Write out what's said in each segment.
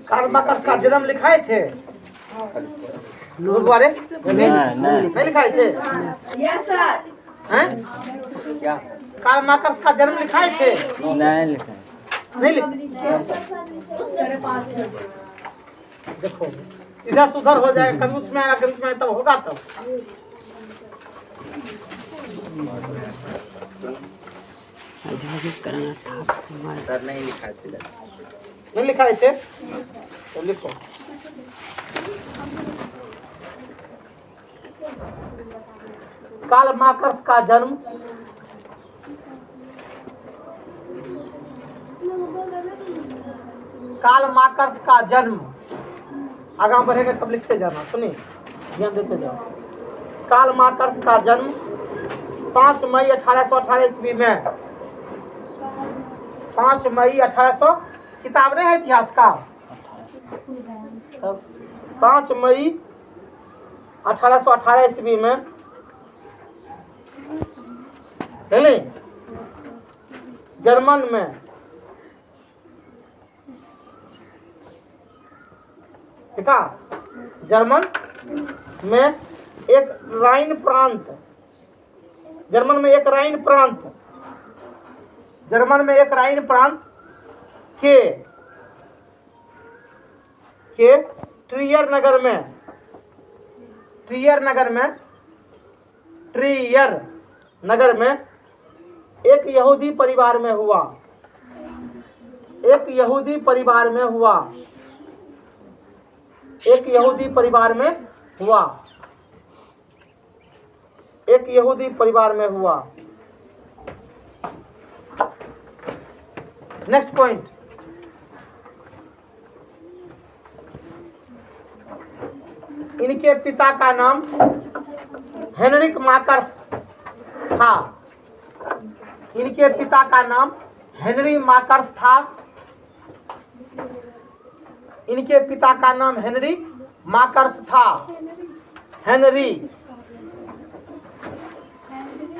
Karl Marx का जन्म लिखाए थे गुरुद्वारे नहीं लिखाए थे हैं? क्या कार्ल मार्क्स का जन्म लिखाए थे नहीं लिखा नहीं देखो इधर से उधर हो जाएगा, कभी उसमें आएगा कभी उसमें आएगा, तब होगा तब। सर नहीं लिखा थे नहीं लिखाए थे तो लिखो। कार्ल मार्क्स का जन्म कार्ल मार्क्स का जन्म आगे बढ़ेगा तब लिखते जाना, सुनिए ध्यान देते जाओ। कार्ल मार्क्स का जन्म 5 मई 1818 ईस्वी में, 5 मई 1800, किताब नहीं है इतिहास का, 5 मई 1818 ईस्वी में जर्मन में देखा, जर्मन में एक राइन प्रांत, जर्मन में एक राइन प्रांत, जर्मन में एक राइन प्रांत के ट्रियर नगर में, ट्रियर नगर में, ट्रियर नगर में एक यहूदी परिवार में हुआ, एक यहूदी परिवार में हुआ, एक यहूदी परिवार में हुआ, एक यहूदी परिवार में हुआ। नेक्स्ट पॉइंट, इनके पिता का नाम हेनरिक मार्क्स था, इनके पिता का नाम हेनरी मार्क्स था, इनके पिता का नाम हेनरी मार्क्स था, हेनरी,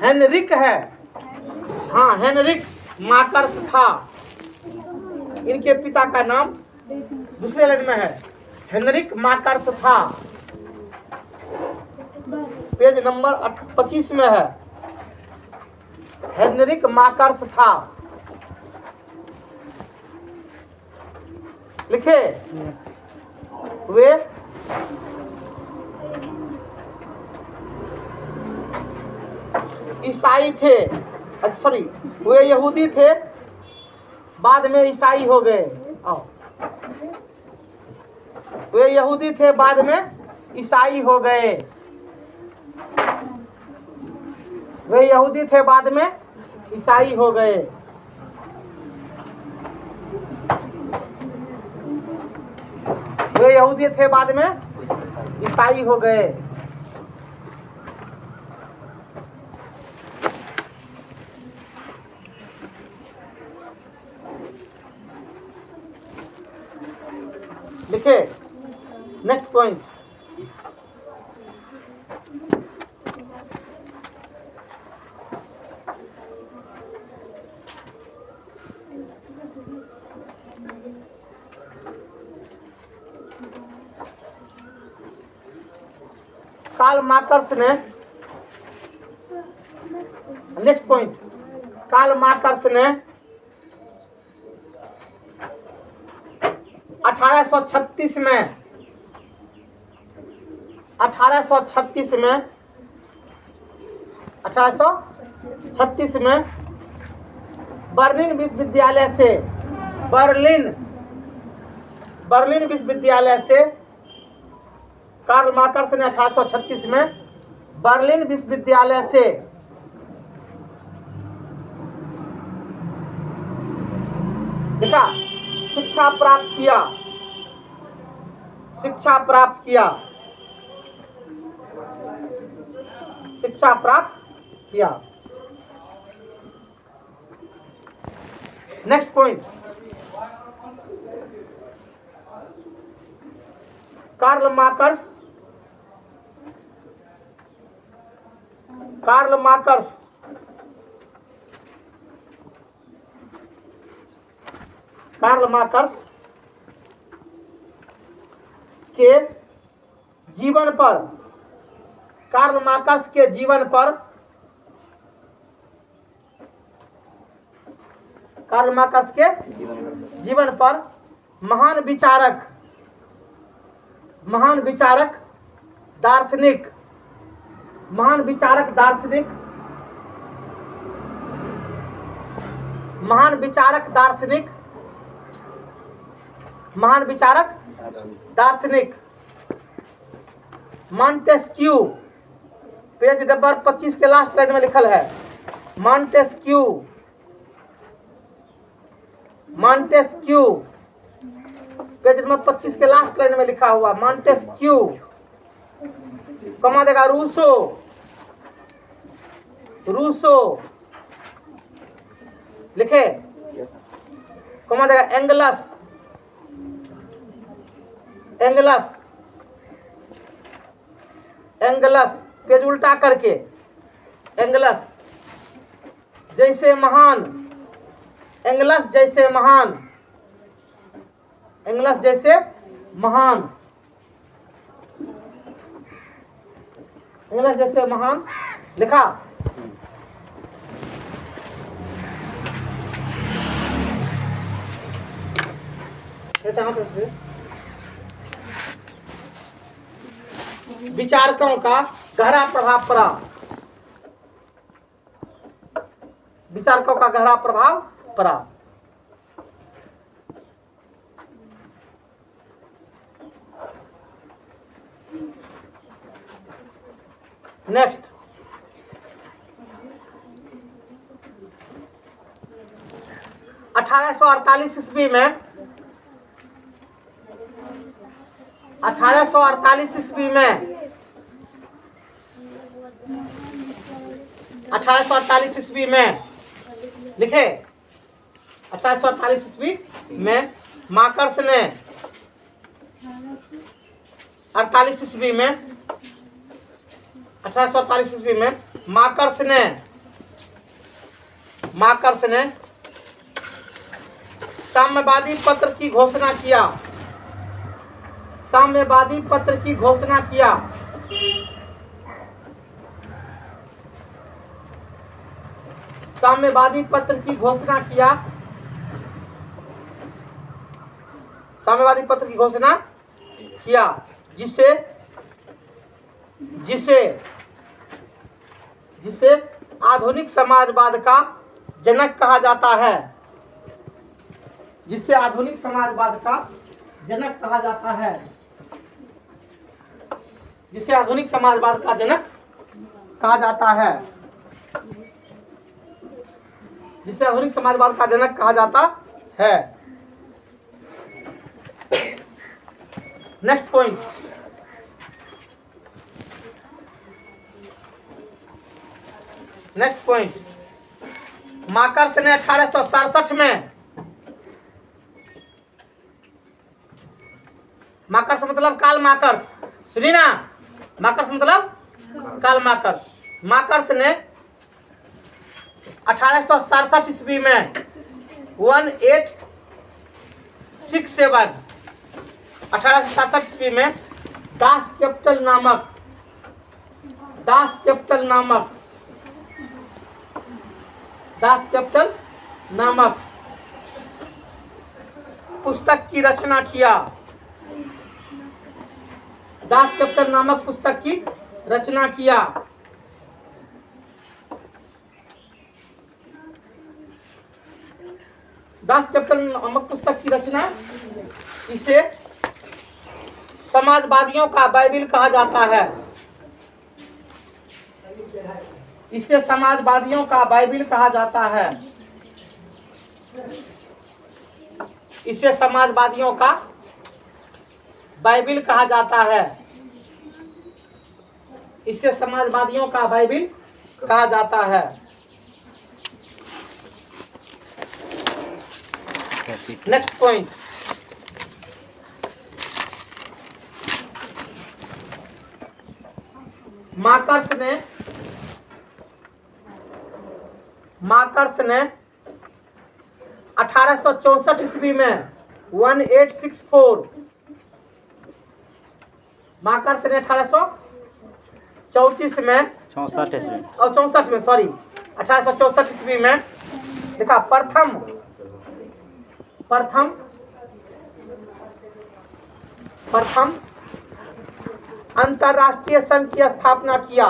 हेनरिक है, हाँ हेनरिक मार्क्स था, इनके पिता का नाम दूसरे लाइन में है हेनरिक मार्क्स था, पेज नंबर 25 में है, हेनरिक मार्क्स था, लिखे वे ईसाई थे, सॉरी वे यहूदी थे, बाद में ईसाई हो गए। आओ, वे यहूदी थे बाद में ईसाई हो गए, वे यहूदी थे बाद में ईसाई हो गए। वे यहूदी थे बाद में ईसाई हो गए। लिखे नेक्स्ट पॉइंट, कार्ल मार्क्स ने, नेक्स्ट पॉइंट, कार्ल मार्क्स ने 1836 में, 1836 में, 1836 में बर्लिन विश्वविद्यालय से, बर्लिन विश्वविद्यालय से कार्ल मार्क्स ने 1836 में बर्लिन विश्वविद्यालय से देखा शिक्षा प्राप्त किया, शिक्षा प्राप्त किया, शिक्षा प्राप्त किया। Next point, Karl Marx, Karl Marx Karl Marx के जीवन पर, कार्ल मार्क्स के जीवन पर, कार्ल मार्क्स के जीवन पर महान विचारक, दार्शनिक, महान विचारक दार्शनिक, मॉन्टेस्क्यू, पेज नंबर 25 के लास्ट लाइन में लिखल है मॉन्टेस्क्यू, पेज नंबर 25 के लास्ट लाइन में लिखा हुआ मॉन्टेस्क्यू। कमा देगा रूसो, लिखे, कमा देगा एंगलस, पेज उल्टा करके, एंगलस जैसे महान, एंगलस जैसे महान लिखा। विचारकों का गहरा प्रभाव पड़ा, नेक्स्ट 1848 ईस्वी में 1848 ईस्वी में लिखे, 1848 ईस्वी में मार्क्स ने 1848 ईस्वी में मार्क्स ने साम्यवादी पत्र की घोषणा किया, साम्यवादी पत्र की घोषणा किया। साम्यवादी पत्र की घोषणा किया जिसे आधुनिक समाजवाद का जनक कहा जाता है, जिसे आधुनिक समाजवाद का जनक कहा जाता है, जिसे आधुनिक समाजवाद का जनक कहा जाता है, जिसे आधुनिक समाजवाद का जनक कहा जाता है। नेक्स्ट पॉइंट, मार्क्स ने 1867 में, मार्क्स मतलब कार्ल मार्क्स, सुनिए ना, मार्क्स मतलब कार्ल मार्क्स ने 1867 ईस्वी में 1867 ईस्वी में दास कैपिटल नामक पुस्तक की रचना किया, दास कैपिटल नामक पुस्तक की रचना किया। दास कैपिटल नामक पुस्तक की रचना, इसे समाजवादियों का बाइबिल कहा जाता है, इसे समाजवादियों का बाइबिल कहा जाता है, इसे समाजवादियों का बाइबिल कहा जाता है, इसे समाजवादियों का बाइबिल कहा जाता है। नेक्स्ट पॉइंट, मार्क्स ने 1864 ईस्वी में 1864 मार्कस ने 1834 में 64 ईस्वी और 64 में, सॉरी 1864 ईस्वी में देखा प्रथम अंतरराष्ट्रीय संघ की स्थापना किया।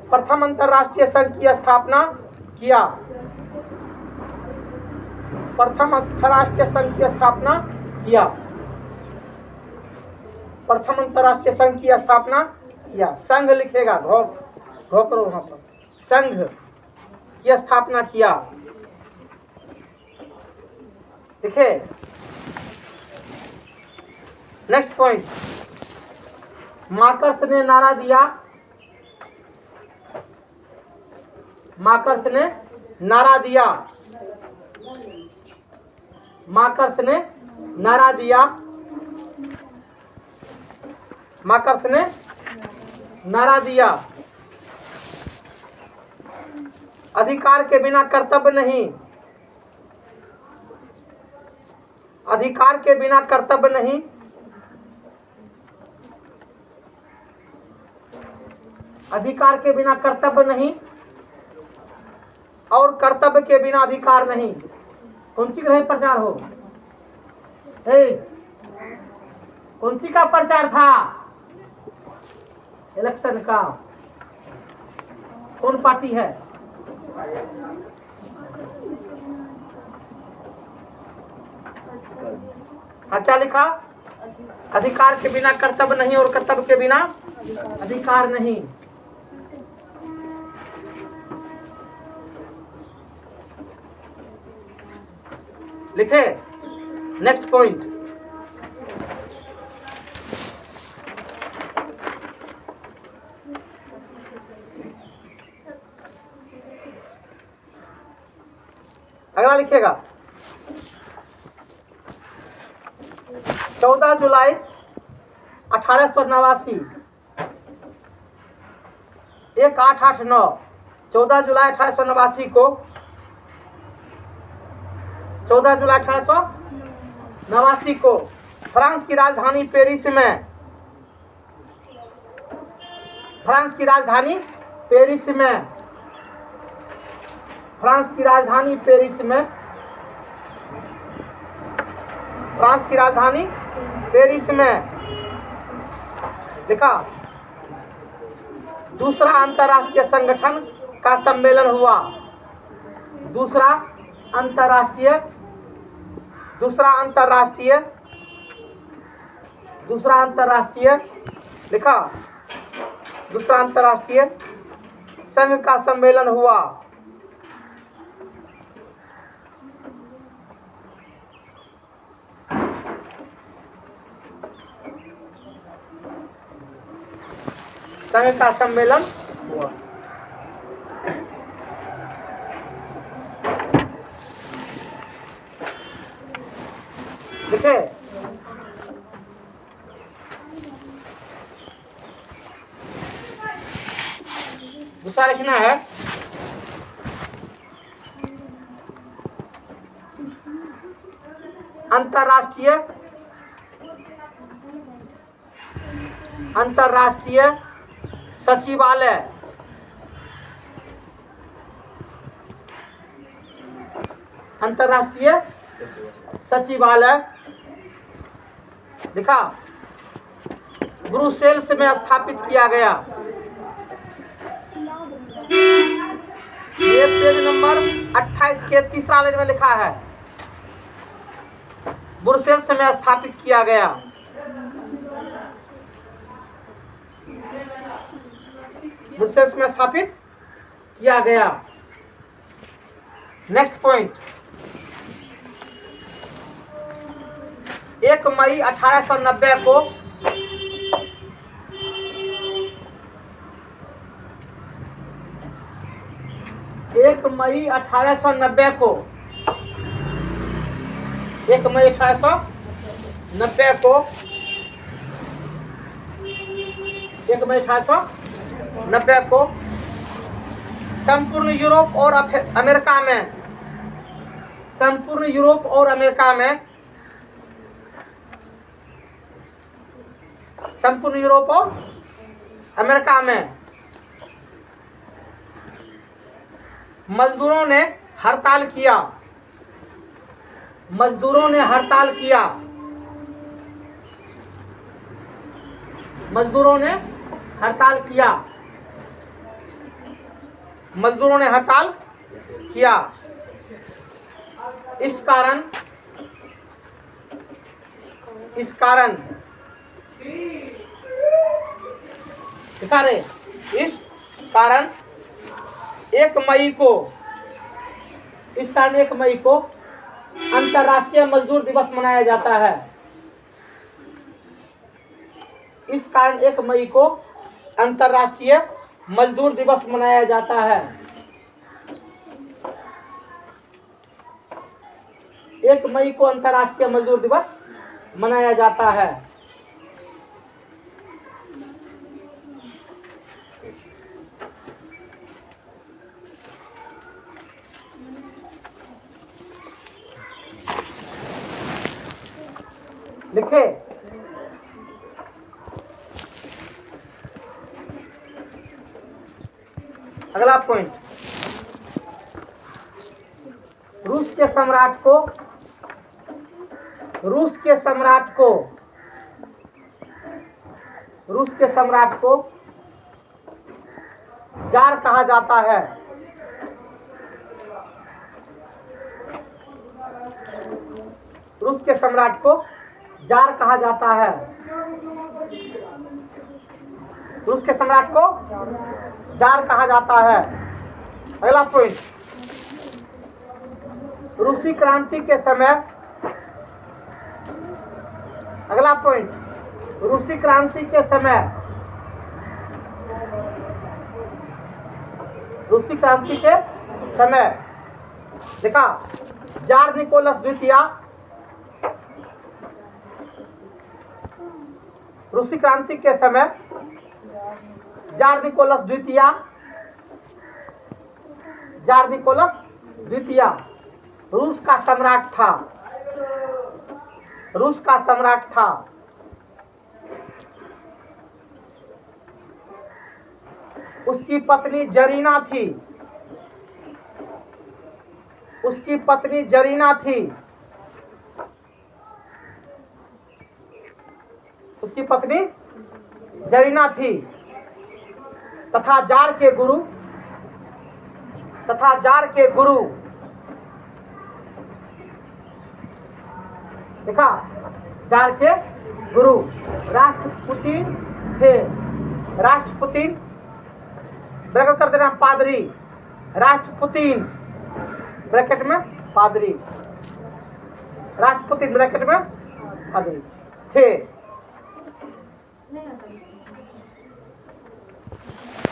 प्रथम अंतरराष्ट्रीय संघ की स्थापना किया। प्रथम अंतरराष्ट्रीय संघ की स्थापना किया। प्रथम अंतरराष्ट्रीय संघ की स्थापना किया। संघ लिखेगा, घो करो वहां पर, संघ की स्थापना किया। देखिए नेक्स्ट पॉइंट, मार्कस ने नारा दिया। मार्कस ने नारा दिया। मार्कस ने नारा दिया। मार्कस ने नारा दिया, अधिकार के बिना कर्तव्य नहीं। अधिकार के बिना कर्तव्य नहीं। अधिकार के बिना कर्तव्य नहीं और कर्तव्य के बिना अधिकार नहीं। कौन सी का प्रचार हो? कौन सी का प्रचार था? इलेक्शन का। कौन पार्टी है? हाँ, क्या लिखा? अधिकार के बिना कर्तव्य नहीं और कर्तव्य के बिना अधिकार नहीं। लिखे नेक्स्ट पॉइंट, अगला लिखिएगा 14 जुलाई 1889, 1889, 14 जुलाई 1889 को 14 जुलाई 1889 को फ्रांस की राजधानी पेरिस में, फ्रांस की राजधानी पेरिस में, फ्रांस की राजधानी पेरिस में, फ्रांस की राजधानी पेरिस में लिखा दूसरा अंतर्राष्ट्रीय संगठन का सम्मेलन हुआ। दूसरा अंतर्राष्ट्रीय लिखा दूसरा अंतर्राष्ट्रीय संघ का सम्मेलन हुआ। संघ का सम्मेलन हुआ। देखिए दूसरा लिखना है अंतर्राष्ट्रीय सचिवालय, अंतर्राष्ट्रीय सचिवालय लिखा ब्रुसेल्स में स्थापित किया गया। ये पेज नंबर 28 के तीसरा लाइन में लिखा है, ब्रुसेल्स में स्थापित किया गया। ब्रुसेल्स में स्थापित किया गया। नेक्स्ट पॉइंट, 1 मई 1890 को 1 मई 1890 को 1 मई 1890 को 1 मई 1890 को संपूर्ण यूरोप और अमेरिका में, संपूर्ण यूरोप और अमेरिका में संपूर्ण यूरोप और अमेरिका में मजदूरों ने हड़ताल किया। मजदूरों ने हड़ताल किया। मजदूरों ने हड़ताल किया। मजदूरों ने हड़ताल किया। इस कारण इस कारण 1 मई को अंतर्राष्ट्रीय मजदूर दिवस मनाया जाता है। इस कारण 1 मई को अंतर्राष्ट्रीय मजदूर दिवस मनाया जाता है। 1 मई को अंतर्राष्ट्रीय मजदूर दिवस मनाया जाता है। लिखे अगला पॉइंट, रूस के सम्राट को जार कहा जाता है। रूस के सम्राट को जार कहा जाता है। रूस के सम्राट को जार कहा जाता है। अगला पॉइंट, रूसी क्रांति के समय, अगला पॉइंट, रूसी क्रांति के समय, रूसी क्रांति के समय देखा जार निकोलस द्वितीय, रूसी क्रांति के समय जार निकोलस द्वितीय रूस का सम्राट था। रूस का सम्राट था। उसकी पत्नी जरीना थी। उसकी पत्नी जरीना थी। उसकी पत्नी जरीना थी तथा जार के गुरु देखा जार के गुरु राष्ट्रपुतिन थे। राष्ट्रपुतिन ब्रैकेट कर देना पादरी, राष्ट्रपुतिन ब्रैकेट में पादरी, राष्ट्रपुतिन ब्रैकेट में पादरी थे।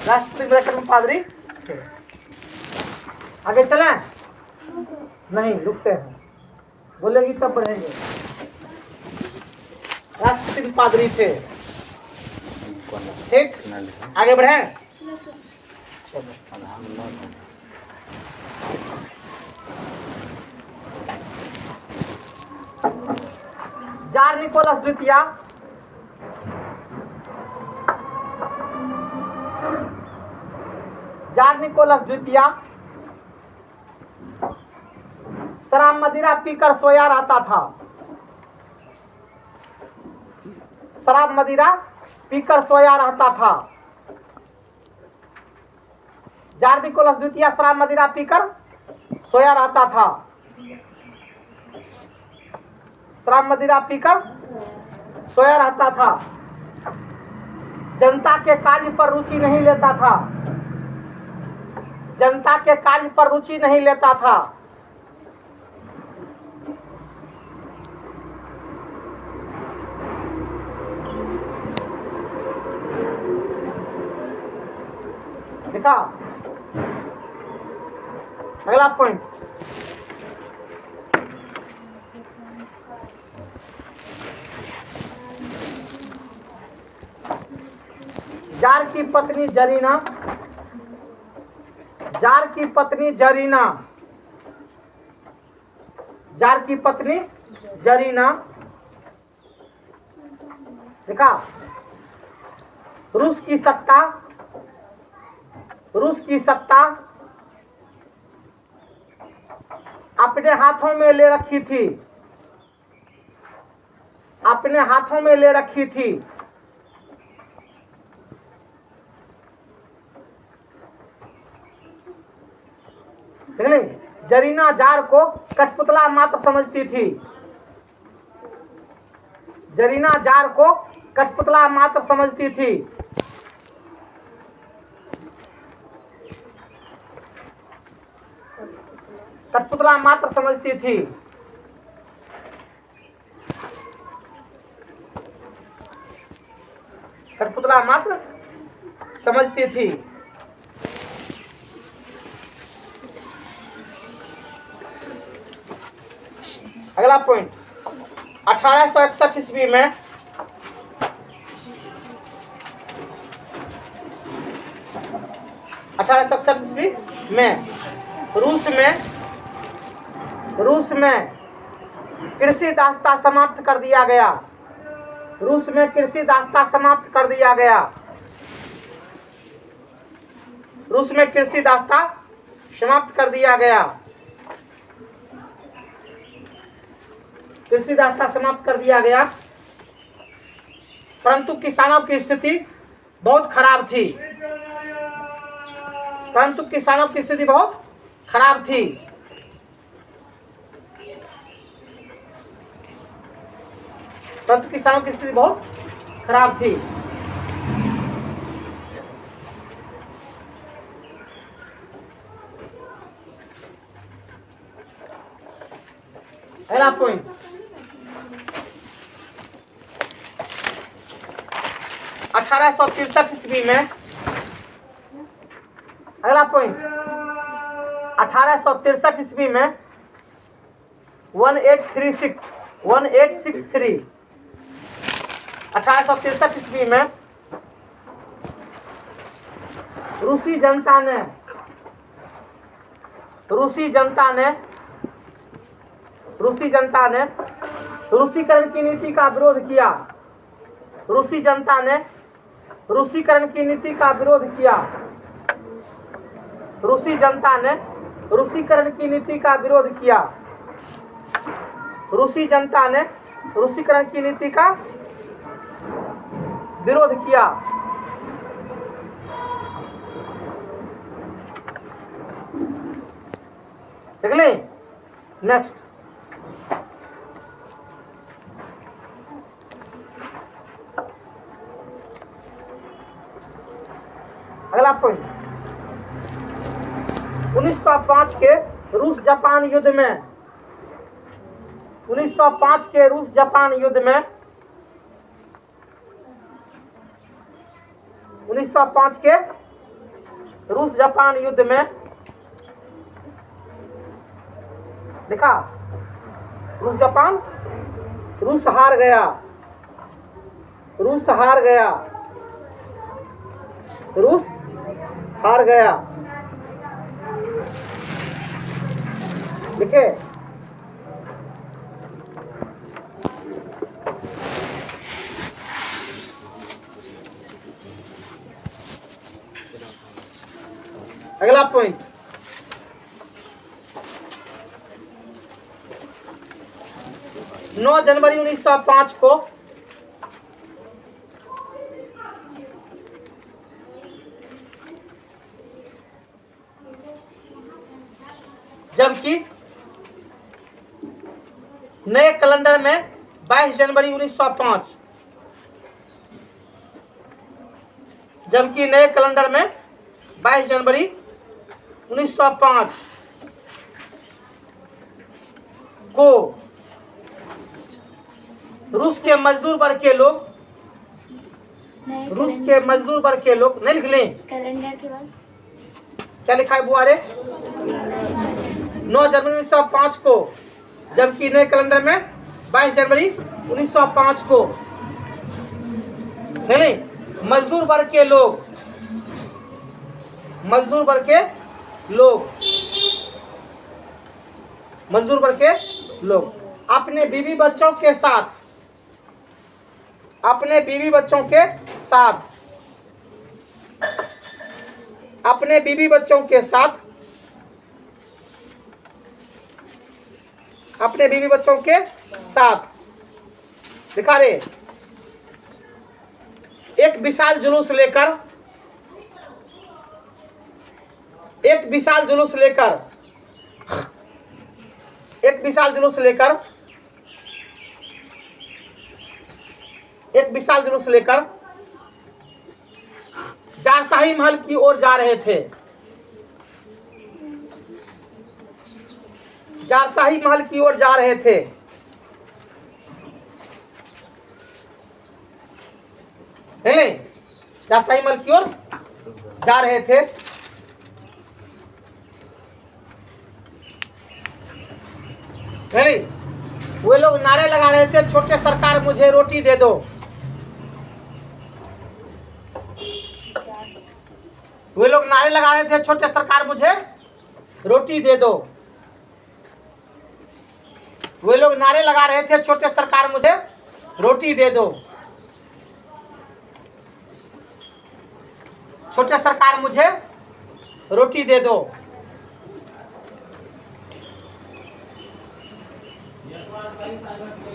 राष्ट्रपति ब्रैकेट में पादरी थे। आगे चलें? नहीं, रुकते हैं, बोलेगी तब बढ़ेंगे। राष्ट्रपति पादरी थे। ठीक, आगे बढ़े। जार निकोलस द्वितीय शराब मदिरा पीकर सोया रहता था। शराब मदिरा पीकर सोया रहता था। जार निकोलस द्वितीय शराब मदिरा पीकर सोया रहता था। शराब मदिरा पीकर सोया रहता था। जनता के कार्य पर रुचि नहीं लेता था। जनता के कार्य पर रुचि नहीं लेता था। देखा अगला पॉइंट, जार की पत्नी जरीना देखा रूस की सत्ता अपने हाथों में ले रखी थी। अपने हाथों में ले रखी थी। जरीना जार को कठपुतला मात्र समझती थी। जरीना जार को कठपुतला मात्र समझती थी। कठपुतला मात्र समझती थी। कठपुतला मात्र समझती थी। अगला पॉइंट, 1861 ईस्वी में रूस में कृषि दास्ता समाप्त कर दिया गया। रूस में कृषि दास्ता समाप्त कर दिया गया। रूस में कृषि दास्ता समाप्त कर दिया गया। कृषि दास्ता समाप्त कर दिया गया। परंतु किसानों की स्थिति बहुत खराब थी। परंतु किसानों की स्थिति बहुत खराब थी। परंतु किसानों की स्थिति बहुत खराब थी। अगला पॉइंट, 1863 ईस्वी में, अगला पॉइंट, 1863 ईस्वी में 1863 1863 ईस्वी में रूसी जनता ने रूसीकरण की नीति का विरोध किया। रूसी जनता ने रूसीकरण की नीति का विरोध किया। रूसी जनता ने रूसीकरण की नीति का विरोध किया। रूसी जनता ने रूसीकरण की नीति का विरोध किया। अगले नेक्स्ट, अगला पॉइंट, 1905 के रूस जापान युद्ध में 1905 के रूस जापान युद्ध में 1905 के रूस जापान युद्ध में देखा, रूस हार गया। रूस हार गया। रूस हार गया। देखिए, अगला पॉइंट, 9 जनवरी 1905 को जबकि नए कैलेंडर में 22 जनवरी 1905, जबकि नए कैलेंडर में 22 जनवरी 1905 को रूस के मजदूर वर्ग के लोग नहीं लिख लें कैलेंडर के बाद क्या लिखा है बुआरे, 9 जनवरी 1905 को, जबकि नए कैलेंडर में 22 जनवरी 1905 को मजदूर वर्ग के लोग अपने बीवी बच्चों के साथ अपने बीवी बच्चों के साथ, अपने बीवी बच्चों के साथ दिखा रहे, एक विशाल जुलूस लेकर, एक विशाल जुलूस लेकर, एक विशाल जुलूस लेकर, एक विशाल जुलूस लेकर जारशाही महल की ओर जा रहे थे। जारशाही महल की ओर जा रहे थे। है नहीं? जारशाही महल की ओर जा रहे थे। है नहीं? वे लोग नारे लगा रहे थे, छोटे सरकार मुझे रोटी दे दो। वे लोग नारे लगा रहे थे, छोटे सरकार मुझे रोटी दे दो। वे लोग नारे लगा रहे थे, छोटे सरकार मुझे रोटी दे दो। छोटे सरकार मुझे रोटी दे दो।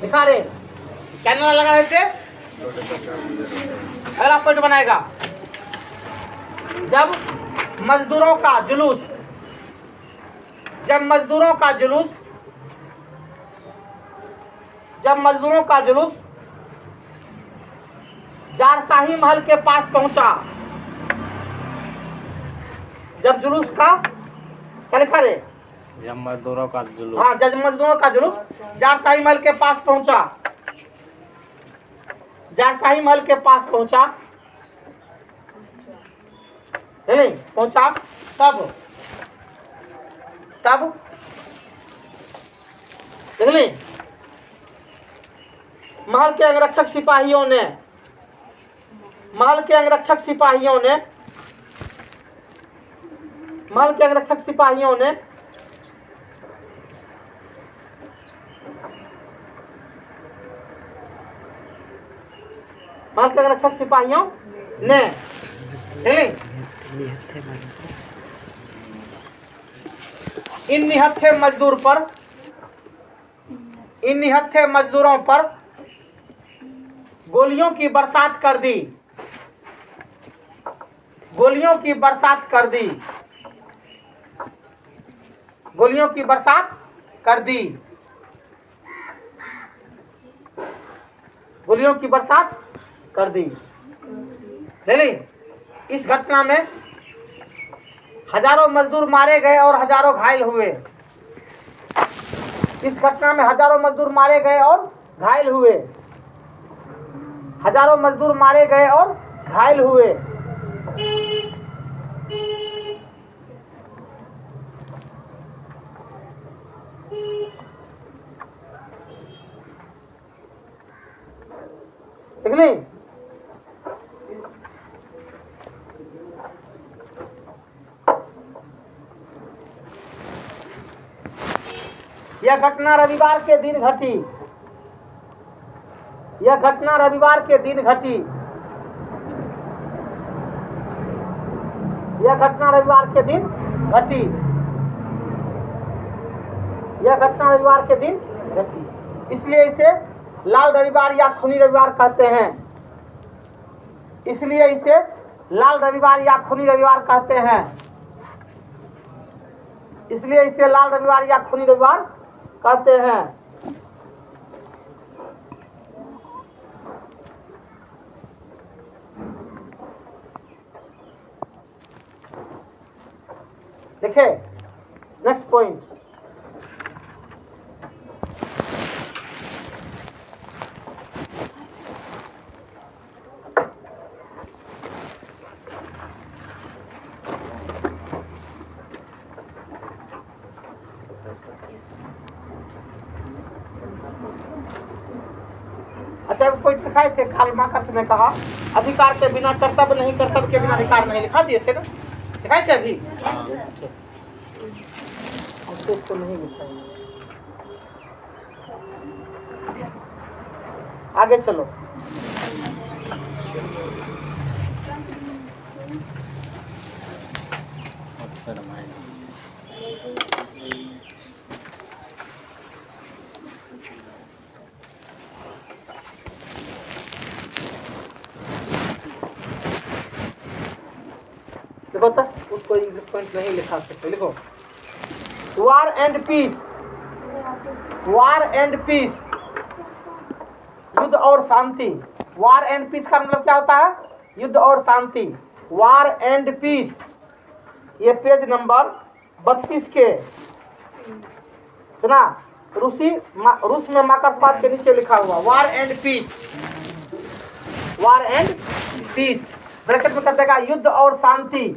दिखा रहे क्या नारा लगा रहे थे? अगला पॉइंट बनाएगा, जब मजदूरों का जुलूस, जब मजदूरों का जुलूस, जब मजदूरों का जुलूस जारशाही महल के पास पहुंचा, जब जुलूस का क्या लिखा रे? जब मजदूरों का जुलूस, हाँ, जब मजदूरों का जुलूस जारशाही महल के पास पहुंचा, जारशाही महल के पास पहुंचा, नहीं पहुंचा, तब नहीं, महल के अंगरक्षक सिपाहियों ने, महल के अंगरक्षक सिपाहियों ने, महल के अंगरक्षक सिपाहियों ने महल के अंगरक्षक सिपाहियों ने इन निहत्थे मजदूर पर, इन निहत्थे मजदूरों पर गोलियों की बरसात कर दी, गोलियों की बरसात कर दी, गोलियों की बरसात कर दी, गोलियों की बरसात कर दी। नहीं, इस घटना में हजारों मजदूर मारे गए और हजारों घायल हुए। इस घटना में हजारों मजदूर मारे गए और घायल हुए। हजारों मजदूर मारे गए और घायल हुए। ठीक नहीं? यह घटना रविवार के दिन घटी। यह घटना रविवार के दिन घटी। यह घटना रविवार के दिन घटी। यह घटना रविवार के दिन घटी। इसलिए इसे लाल रविवार या खूनी रविवार कहते हैं। इसलिए इसे लाल रविवार या खूनी रविवार कहते हैं। इसलिए इसे लाल रविवार या खूनी रविवार कहते हैं। देखिए नेक्स्ट पॉइंट, अच्छा पॉइंट लिखाए थे, कार्ल मार्क्स ने कहा अधिकार के बिना कर्तव्य नहीं, कर्तव्य के बिना अधिकार नहीं। लिखा दिए थे ना, लिखाए थे अभी। तो इसको नहीं लिखा। आगे चलो। देखो तो उसको पॉइंट नहीं लिखा सकते, लिखो war and peace, war and peace, युद्ध और शांति। वार एंड पीस का मतलब क्या होता है? युद्ध और शांति। वार एंड पीस, ये पेज नंबर 32 के सुना, रूस में मार्क्सवाद के नीचे लिखा हुआ war and peace, war and peace, bracket में कर देगा युद्ध और शांति,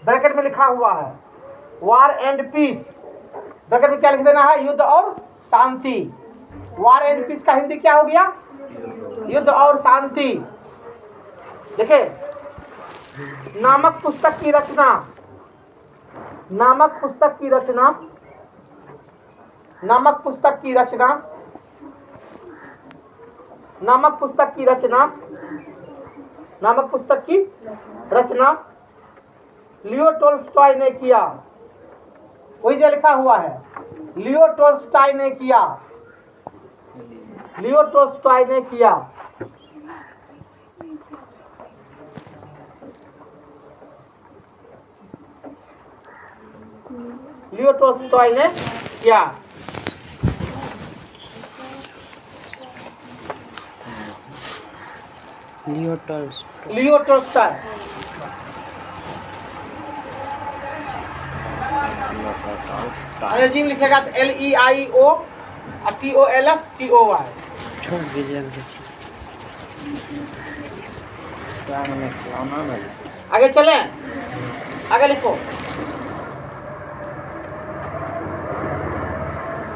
ब्रैकेट में लिखा हुआ है वार एंड पीस, ब्रैकेट में क्या लिख देना है? युद्ध और शांति। वार एंड पीस का हिंदी क्या हो गया? युद्ध और शांति। देखिए, नामक पुस्तक की रचना, नामक पुस्तक की रचना, नामक पुस्तक की रचना, नामक पुस्तक की रचना, नामक पुस्तक की रचना लियो टोल्स्टॉय ने किया। वही जो लिखा हुआ है, लियो टोल्स्टॉय ने किया, लियो टोल्स्टॉय ने किया। लियो टोल्स्टॉय ने किया। लियो टोल्स्टॉय अंग्रेजी में लिखेगा तो LEIO और TOLSTOY। छोड़ दीजिए आगे चलें, आगे लिखो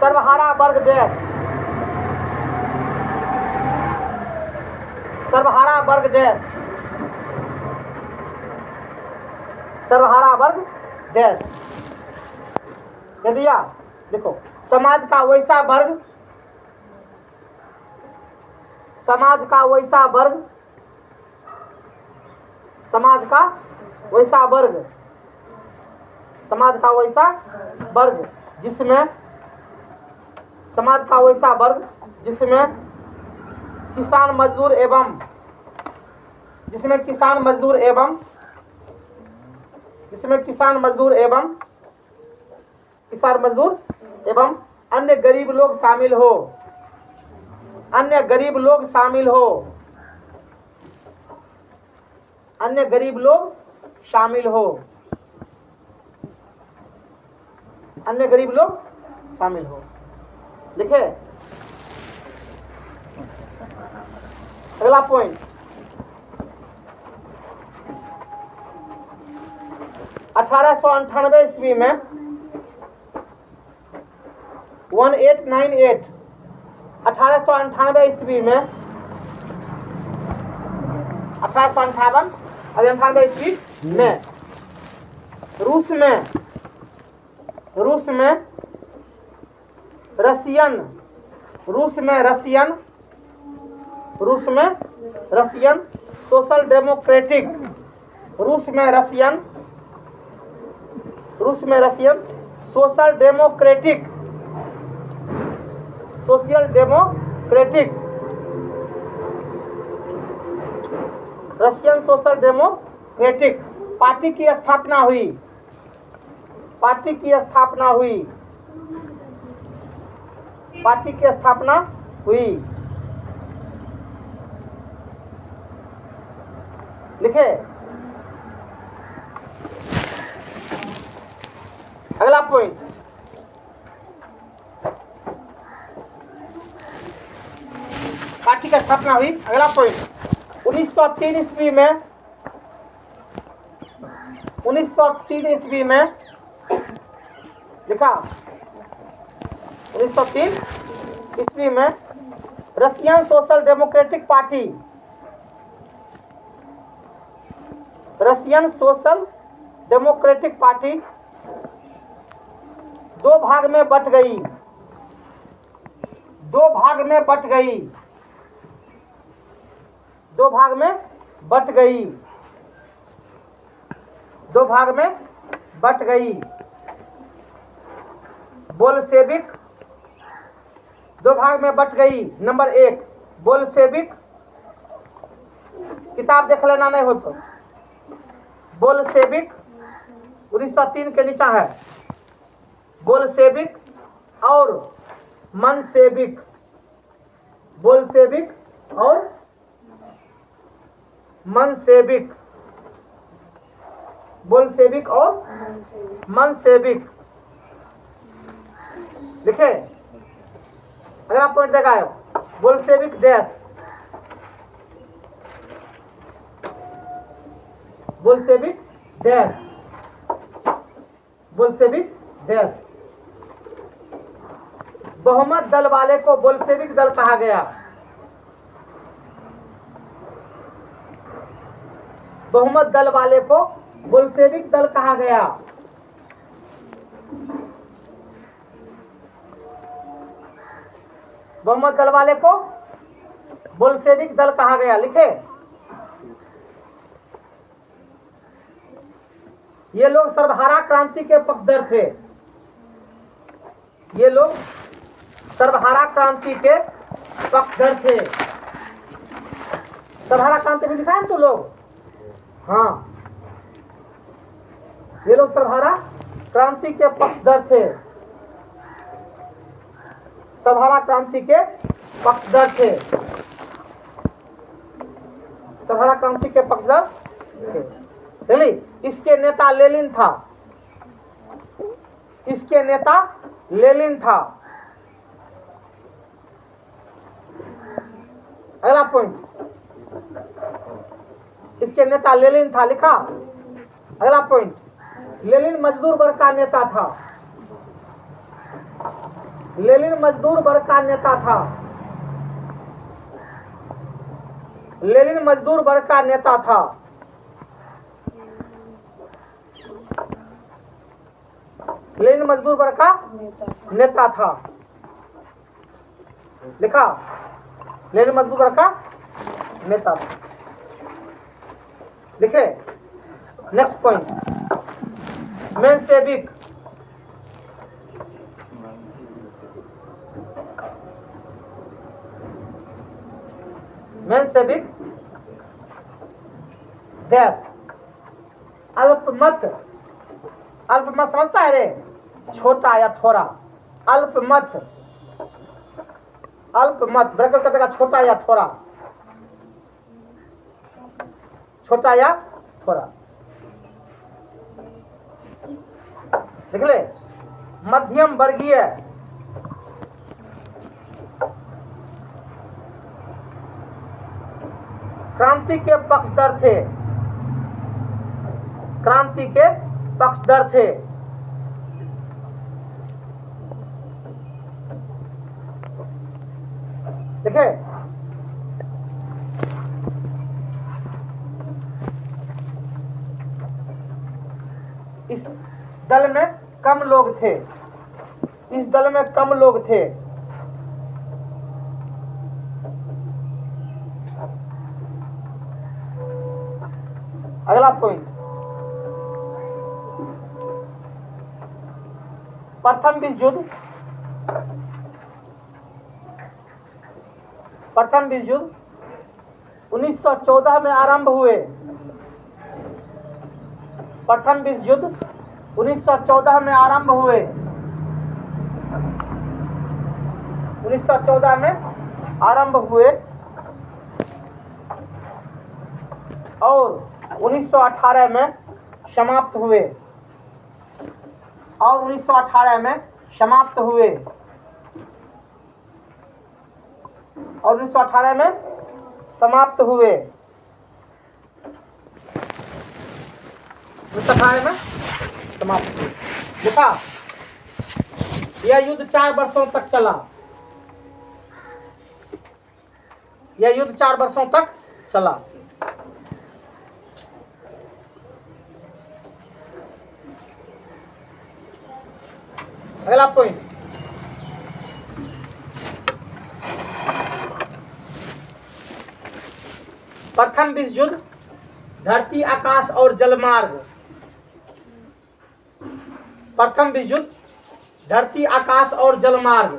सर्वहारा वर्ग देश, सर्वहारा वर्ग देश, सर्वहारा वर्ग देश। दे दिया। देखो, समाज का वैसा वर्ग, समाज का वैसा वर्ग, समाज का वैसा वर्ग, समाज का वैसा वर्ग जिसमें, समाज का वैसा वर्ग जिसमें किसान मजदूर एवं, जिसमें किसान मजदूर एवं, जिसमें किसान मजदूर एवं, किसान मजदूर एवं अन्य गरीब लोग शामिल हो, अन्य गरीब लोग शामिल हो, अन्य गरीब लोग शामिल हो, अन्य गरीब लोग शामिल हो। लिखे अगला पॉइंट, 1898 ईस्वी में 1898, 1898 ईस्वी में 1858 और 98 ईस्वी में रूस में, रूस में रशियन, रूस में रशियन, रूस में रशियन सोशल डेमोक्रेटिक, रूस में रशियन, रूस में Russian social democratic, social democratic, Russian social democratic party की स्थापना हुई, पार्टी की स्थापना हुई, पार्टी की स्थापना हुई। लिखे अगला पॉइंट, पार्टी की स्थापना हुई। अगला पॉइंट, 1903 ईस्वी में, 1903 ईस्वी में लिखा, 1903 ईस्वी में Russian social democratic party, Russian social democratic party दो भाग में बट गई, दो भाग में बट गई, दो भाग में बट गई, दो भाग में बट गई। बोल्शेविक दो भाग में बट गई। नंबर 1 बोल्शेविक, किताब देख लेना नहीं हो तो। बोल्शेविक 1903 के नीचा है। बोल्शेविक और मनसेविक, बोल्शेविक और मनसेविक, बोल्शेविक और मनसेविक। लिखे, अगला पॉइंट देखा है, Bolshevik dash, Bolshevik dash, Bolshevik dash. बहुमत दल वाले को बोल्शेविक दल कहा गया। बहुमत दल वाले को बोल्शेविक दल कहा गया। बहुमत दल वाले को बोल्शेविक दल कहा गया। लिखे, ये लोग सर्वहारा क्रांति के पक्षधर थे। ये लोग सर्वहारा क्रांति के पक्षधर थे। सर्वहारा क्रांति में लिखा है तो लोग, हाँ, ये लोग सर्वहारा क्रांति के पक्षधर थे। सर्वहारा क्रांति के पक्षधर थे। सर्वहारा क्रांति के पक्षधर थे। चलिए, इसके नेता लेनिन था। इसके नेता लेनिन था। अगला पॉइंट, इसके नेता लेनिन था। लिखा, अगला पॉइंट, लेनिन मजदूर वर्ग का नेता था। लेनिन मजदूर वर्ग का नेता था। लेनिन मजदूर वर्ग का नेता था। लेनिन मजदूर वर्ग का नेता था। लिखा, लेनिन मजदूर वर्ग का नेता था। लिखे, next point, Menshevik. Menshevik dash, अल्पमत। अल्पमत समझता है रे, छोटा या थोड़ा। अल्पमत, अल्पमत ब्रैकेट कर देगा, छोटा या थोड़ा, छोटा या थोड़ा। देख ले, मध्यम वर्गीय। क्रांति के पक्षधर थे। क्रांति के पक्षधर थे। देखे, इस दल में कम लोग थे। इस दल में कम लोग थे। अगला पॉइंट, प्रथम विश्व युद्ध। प्रथम विश्व युद्ध 1914 में आरंभ हुए। प्रथम विश्व युद्ध 1914 में आरंभ हुए। 1914 में आरंभ हुए और 1918 में समाप्त हुए। और 1918 में समाप्त हुए। और 1918 में समाप्त हुए। 1918 में समाप्त हुए। देखा, यह युद्ध 4 वर्षों तक चला। यह युद्ध 4 वर्षों तक चला। अगला पॉइंट, प्रथम विश्व युद्ध धरती, आकाश और जलमार्ग। प्रथम विश्व युद्ध धरती आकाश और जलमार्ग।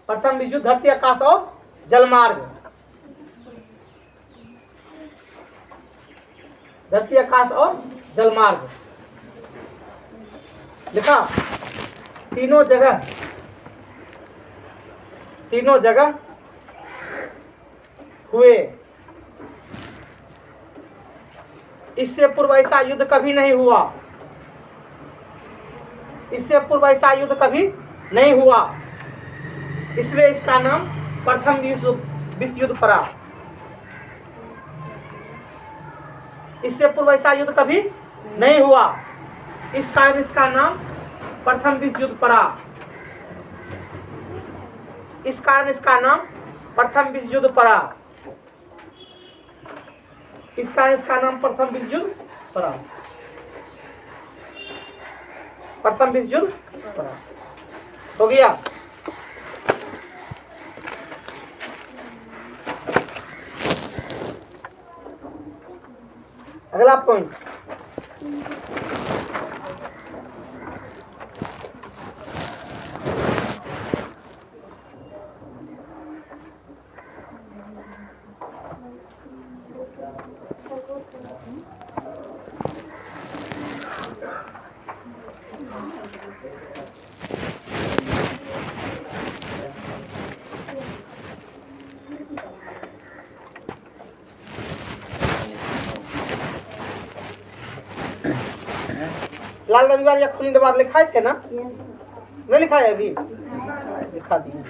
प्रथम विश्व युद्ध धरती आकाश और जलमार्ग। धरती आकाश और जलमार्ग लिखा। तीनों जगह हुए। इससे पूर्व ऐसा युद्ध कभी नहीं हुआ। इससे पूर्व ऐसा युद्ध कभी नहीं हुआ, इसलिए इसका नाम प्रथम विश्व युद्ध पड़ा। इससे पूर्व ऐसा युद्ध कभी नहीं हुआ, इस कारण इसका नाम प्रथम विश्व युद्ध पड़ा। इस कारण इसका नाम प्रथम विश्व युद्ध पड़ा। इस कारण इसका नाम प्रथम विश्व युद्ध पड़ा। प्रथम विश्व युद्ध पड़ा। हो गया। अगला पॉइंट, लाल रविवार या खुली रविवार लिखा है क्या ना? नहीं लिखा है अभी, लिखा दिया।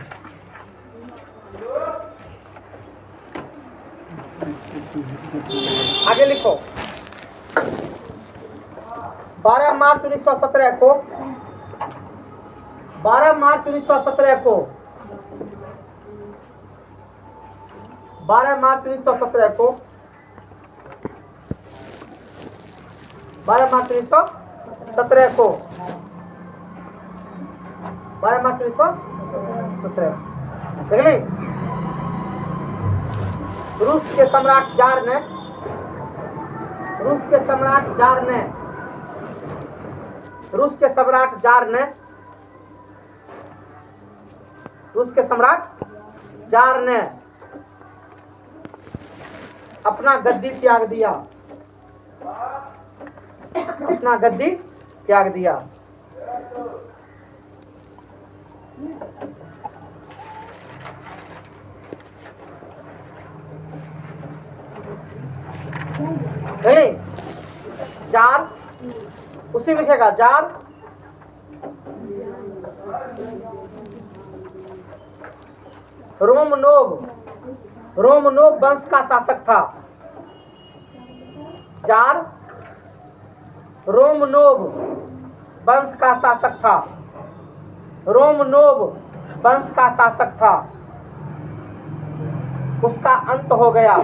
आगे लिखो। 12 मार्च 1917 को 12 मार्च 1917 को 12 मार्च 1917 को 12 मार्च 1917 को 12 मार्च 1917 देख ली। रूस के सम्राट जार ने रूस के सम्राट जार ने अपना गद्दी त्याग दिया। अपना गद्दी त्याग दिया। जार उसी में लिखेगा। जार रोमनोव वंश का शासक था। जार रोमनोव वंश का शासक था। रोमनोव वंश का शासक था। उसका अंत हो गया।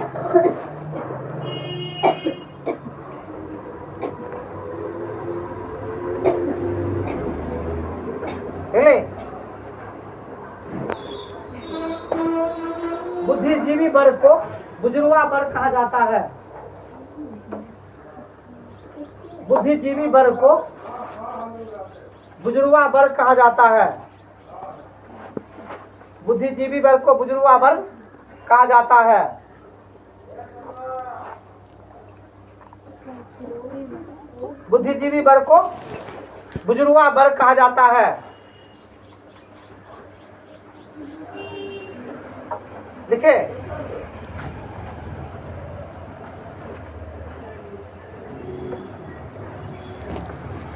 बुद्धिजीवी वर्ग को बुजुर्गा वर्ग कहा जाता है। बुद्धिजीवी वर्ग को बुजुर्गा वर्ग कहा जाता है। बुद्धिजीवी वर्ग को बुजुर्गा वर्ग कहा जाता है। बुद्धिजीवी वर्ग को बुजुर्गा वर्ग कहा जाता है। लिखे।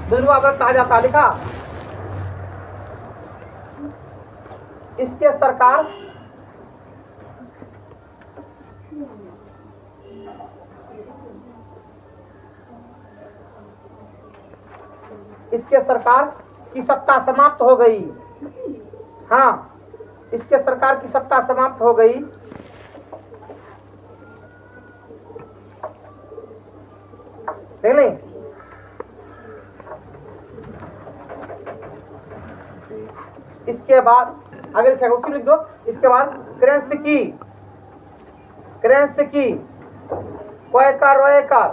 बुजुर्गा वर्ग कहा जाता है। लिखा। इसके सरकार की सत्ता समाप्त हो गई। हाँ, इसके सरकार की सत्ता समाप्त हो गई। देख लें। इसके बाद आगे लिखेगा, उसी लिख दो। इसके बाद क्रेंस्की कोयका रोयका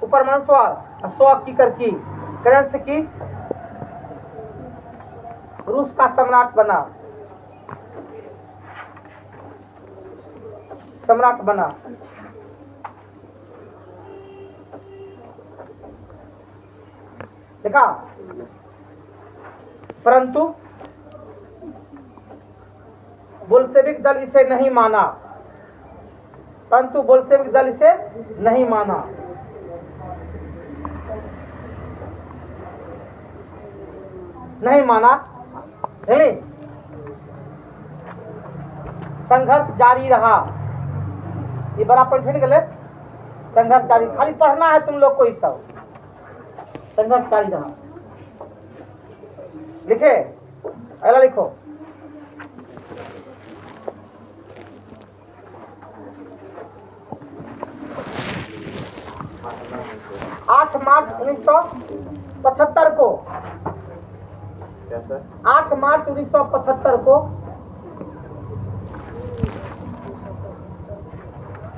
ऊपर मनस्वार स्व की कर की करंस की रूस का सम्राट बना, सम्राट बना। देखा, परंतु बोल्शेविक दल इसे नहीं माना, परंतु बोल्शेविक दल इसे नहीं माना। नहीं माना, नहीं, संघर्ष जारी रहा। ये बड़ा पॉइंट फिर गले, संघर्ष जारी, खाली पढ़ना है तुम लोग को, इस सब संघर्ष जारी रहा। लिखे, अगला लिखो। 8 मार्च 1975 को, 8 मार्च 1975 को,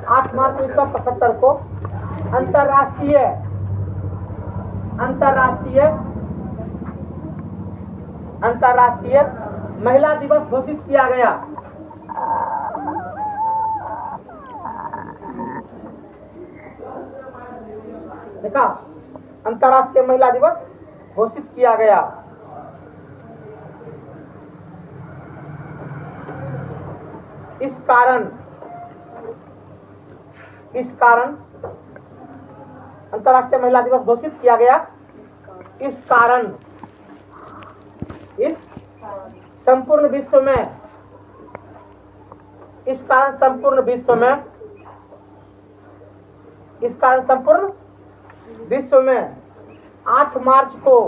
8 मार्च 1975 को अंतर्राष्ट्रीय महिला दिवस घोषित किया गया। देखा, अंतर्राष्ट्रीय महिला दिवस घोषित किया गया। इस कारण अंतर्राष्ट्रीय महिला दिवस घोषित किया गया। इस कारण इस संपूर्ण विश्व में, इस कारण संपूर्ण विश्व में 8 मार्च को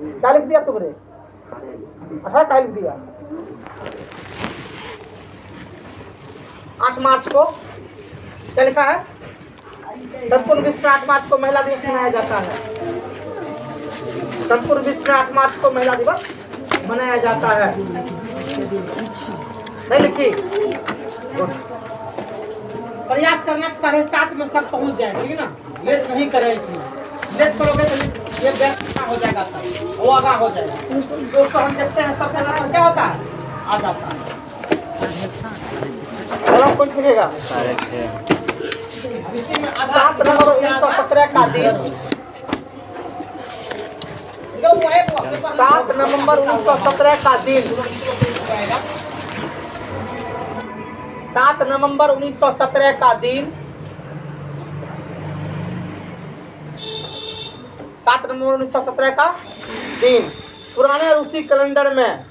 क्या लिख दिया तुमने? अच्छा, क्या लिख दिया? 8 मार्च को क्या लिखा है? संपूर्ण विश्व में 8 मार्च को महिला दिवस मनाया जाता है। संपूर्ण विश्व में 8 मार्च को महिला दिवस मनाया जाता है। नहीं लिखी? प्रयास करना 7:30 में सब पहुंच जाए, ठीक है ना? लेट नहीं करें, इसमें लेट करोगे तो ये व्यस्त हो जाएगा, सब वो आगा हो जाएगा। दोस्तों, हम देखते हैं सबसे ज्यादा क्या होता है, आ जाता है। कौन लिखेगा? 7 नवंबर 1917 का दिन, 7 नवंबर 1917 का दिन, 7 नवंबर 1917 का दिन, 7 नवंबर 1917 का दिन पुराने रूसी कैलेंडर में,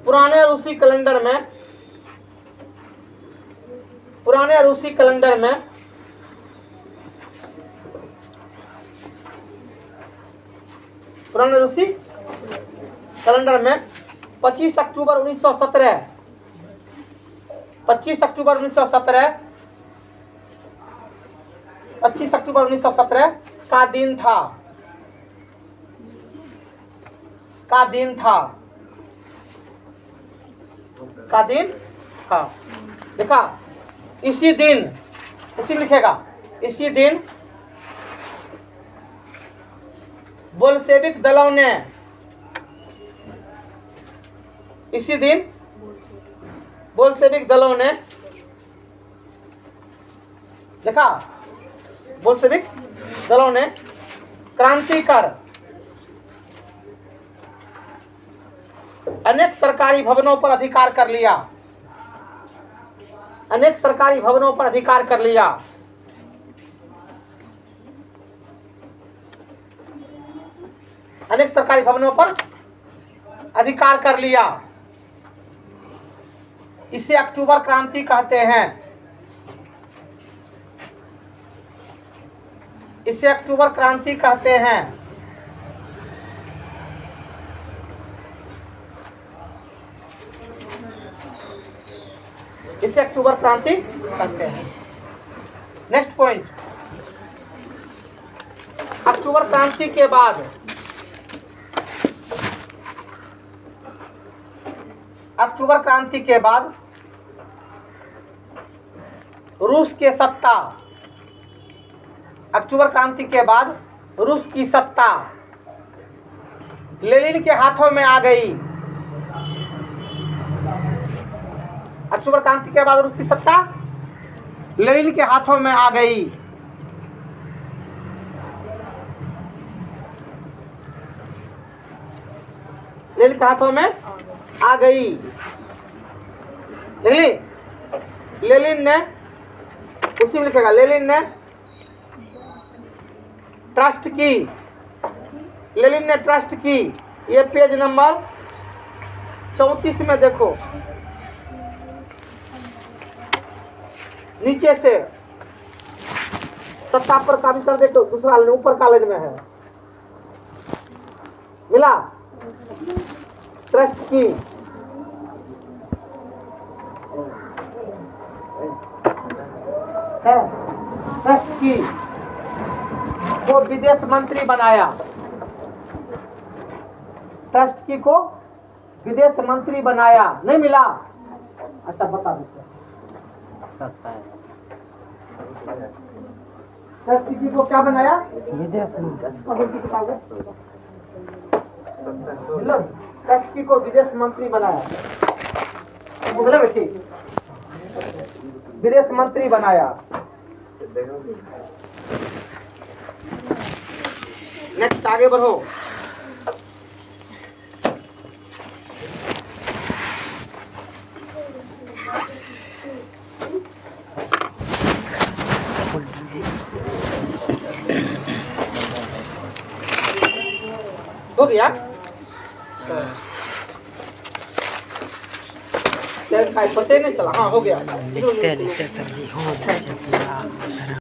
पुराने रूसी कैलेंडर में पुराने रूसी कैलेंडर में 25 अक्टूबर 1917 25 अक्टूबर 1917 का दिन था। देखा, इसी दिन, उसी लिखेगा, इसी दिन बोल्शेविक दलों ने, इसी दिन बोल्शेविक दलों ने, देखा, बोल्शेविक दलों ने क्रांति कर अनेक सरकारी भवनों पर अधिकार कर लिया, अनेक सरकारी भवनों पर अधिकार कर लिया। अनेक सरकारी भवनों पर अधिकार कर लिया। इसे अक्टूबर क्रांति कहते हैं। इसे अक्टूबर क्रांति कहते हैं। इसे अक्टूबर क्रांति कहते हैं। नेक्स्ट पॉइंट, अक्टूबर क्रांति के बाद, अक्टूबर क्रांति के बाद रूस के सत्ता, अक्टूबर क्रांति के बाद रूस की सत्ता लेनिन के हाथों में आ गई। अक्टूबर क्रांति के बाद रूस की सत्ता लेनिन के हाथों में आ गई। लेनिन के हाथों में आ गई। लेनिन ने, उसी में लिखेगा, लेनिन ने ट्रस्ट की, लेनिन ने ट्रस्ट की। ये पेज नंबर 34 में देखो, नीचे से सत्ता पर काबू कर देखो, दूसरा ऊपर कॉलेज में है, मिला? ट्रस्ट की है, ट्रस्ट की को विदेश मंत्री बनाया। ट्रस्ट की को विदेश मंत्री बनाया। नहीं मिला? अच्छा बता देते। ट्रस्ट की को क्या बनाया? विदेश मंत्री। ट्रस्ट की को विदेश मंत्री बनाया। बुझले बेटी? विदेश मंत्री बनाया। नेक्स्ट आगे बढ़ो। हो गया? पता ही नहीं चला। हाँ हो गया। लिखते लिखते सब्जी हो जाए पूरा।